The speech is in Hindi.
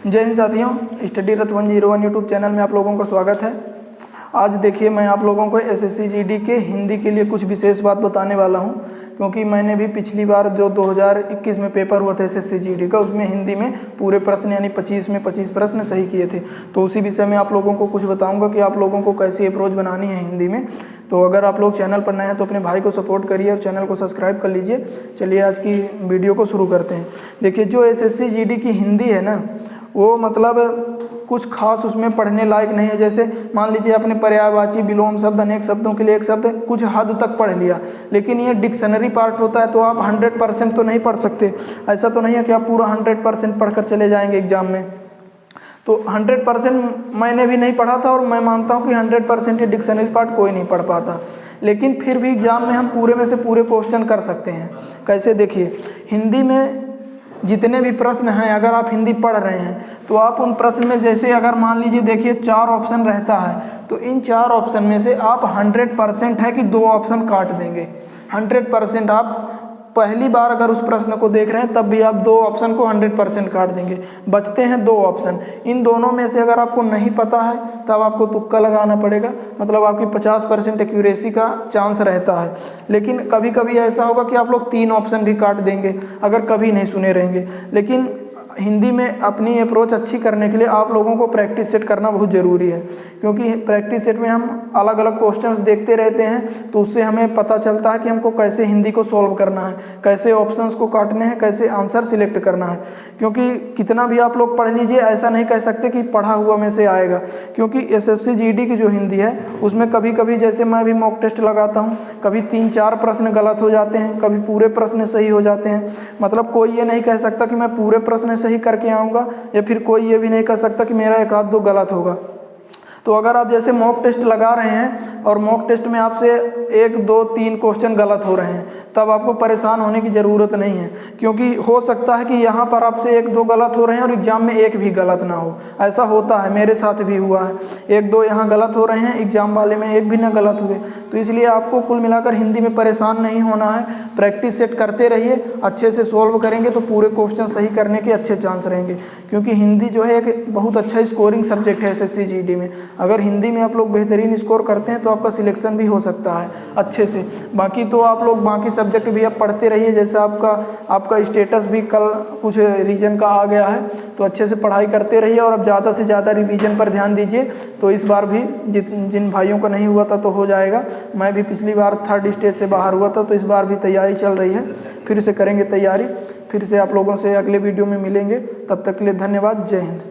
जय हिंद साथियों, स्टडी रथ 101 यूट्यूब चैनल में आप लोगों का स्वागत है। आज देखिए मैं आप लोगों को एसएससी जीडी के हिंदी के लिए कुछ विशेष बात बताने वाला हूं, क्योंकि मैंने भी पिछली बार जो 2021 में पेपर हुआ था एसएससी जीडी का, उसमें हिंदी में पूरे प्रश्न यानी 25 में 25 प्रश्न सही किए थे। तो उसी विषय में आप लोगों को कुछ बताऊंगा कि आप लोगों को कैसी अप्रोच बनानी है हिंदी में। तो अगर आप लोग चैनल पर नए हैं तो अपने भाई को सपोर्ट करिए और चैनल को सब्सक्राइब कर लीजिए। चलिए आज की वीडियो को शुरू करते हैं। देखिए जो एसएससी जीडी की हिंदी है ना, वो मतलब कुछ खास उसमें पढ़ने लायक नहीं है। जैसे मान लीजिए आपने पर्यायवाची, विलोम शब्द, अनेक शब्दों के लिए एक शब्द कुछ हद तक पढ़ लिया, लेकिन ये डिक्शनरी पार्ट होता है तो आप 100% तो नहीं पढ़ सकते। ऐसा तो नहीं है कि आप पूरा 100% पढ़कर चले जाएंगे एग्जाम में। तो 100% मैंने भी नहीं पढ़ा था और मैं मानता हूँ कि 100% ये डिक्शनरी पार्ट कोई नहीं पढ़ पाता, लेकिन फिर भी एग्जाम में हम पूरे में से पूरे क्वेश्चन कर सकते हैं। कैसे? देखिए हिंदी में जितने भी प्रश्न हैं, अगर आप हिंदी पढ़ रहे हैं तो आप उन प्रश्न में, जैसे अगर मान लीजिए देखिए 4 ऑप्शन रहता है, तो इन 4 ऑप्शन में से आप 100% है कि 2 ऑप्शन काट देंगे। 100% आप पहली बार अगर उस प्रश्न को देख रहे हैं तब भी आप 2 ऑप्शन को 100% काट देंगे। बचते हैं 2 ऑप्शन। इन दोनों में से अगर आपको नहीं पता है तब आपको तुक्का लगाना पड़ेगा, मतलब आपकी 50% एक्यूरेसी का चांस रहता है। लेकिन कभी कभी ऐसा होगा कि आप लोग 3 ऑप्शन भी काट देंगे अगर कभी नहीं सुने रहेंगे। लेकिन हिंदी में अपनी अप्रोच अच्छी करने के लिए आप लोगों को प्रैक्टिस सेट करना बहुत ज़रूरी है, क्योंकि प्रैक्टिस सेट में हम अलग अलग क्वेश्चंस देखते रहते हैं, तो उससे हमें पता चलता है कि हमको कैसे हिंदी को सॉल्व करना है, कैसे ऑप्शंस को काटने हैं, कैसे आंसर सिलेक्ट करना है। क्योंकि कितना भी आप लोग पढ़ लीजिए, ऐसा नहीं कह सकते कि पढ़ा हुआ में से आएगा, क्योंकि एसएससी जीडी की जो हिंदी है उसमें कभी कभी, जैसे मैं भी मॉक टेस्ट लगाता हूँ, कभी 3-4 प्रश्न गलत हो जाते हैं, कभी पूरे प्रश्न सही हो जाते हैं। मतलब कोई ये नहीं कह सकता कि मैं पूरे प्रश्न सही करके आऊँगा, या फिर कोई ये भी नहीं कह सकता कि मेरा 1-2 गलत होगा। तो अगर आप जैसे मॉक टेस्ट लगा रहे हैं और मॉक टेस्ट में आपसे 1-2-3 क्वेश्चन गलत हो रहे हैं, तब आपको परेशान होने की ज़रूरत नहीं है, क्योंकि हो सकता है कि यहाँ पर आपसे 1-2 गलत हो रहे हैं और एग्ज़ाम में एक भी गलत ना हो। ऐसा होता है, मेरे साथ भी हुआ है। 1-2 यहाँ गलत हो रहे हैं, एग्ज़ाम वाले में एक भी ना गलत हुए। तो इसलिए आपको कुल मिलाकर हिंदी में परेशान नहीं होना है। प्रैक्टिस सेट करते रहिए, अच्छे से सॉल्व करेंगे तो पूरे क्वेश्चन सही करने के अच्छे चांस रहेंगे। क्योंकि हिंदी जो है एक बहुत अच्छा स्कोरिंग सब्जेक्ट है एसएससी जीडी में। अगर हिंदी में आप लोग बेहतरीन स्कोर करते हैं तो आपका सिलेक्शन भी हो सकता है अच्छे से। बाकी तो आप लोग बाकी सब्जेक्ट भी आप पढ़ते रहिए, जैसे आपका स्टेटस भी कल कुछ रीजन का आ गया है, तो अच्छे से पढ़ाई करते रहिए और अब ज़्यादा से ज़्यादा रिवीजन पर ध्यान दीजिए। तो इस बार भी जिन भाइयों का नहीं हुआ था तो हो जाएगा। मैं भी पिछली बार 3rd स्टेज से बाहर हुआ था, तो इस बार भी तैयारी चल रही है, फिर से करेंगे तैयारी। फिर से आप लोगों से अगले वीडियो में मिलेंगे, तब तक के लिए धन्यवाद। जय हिंद।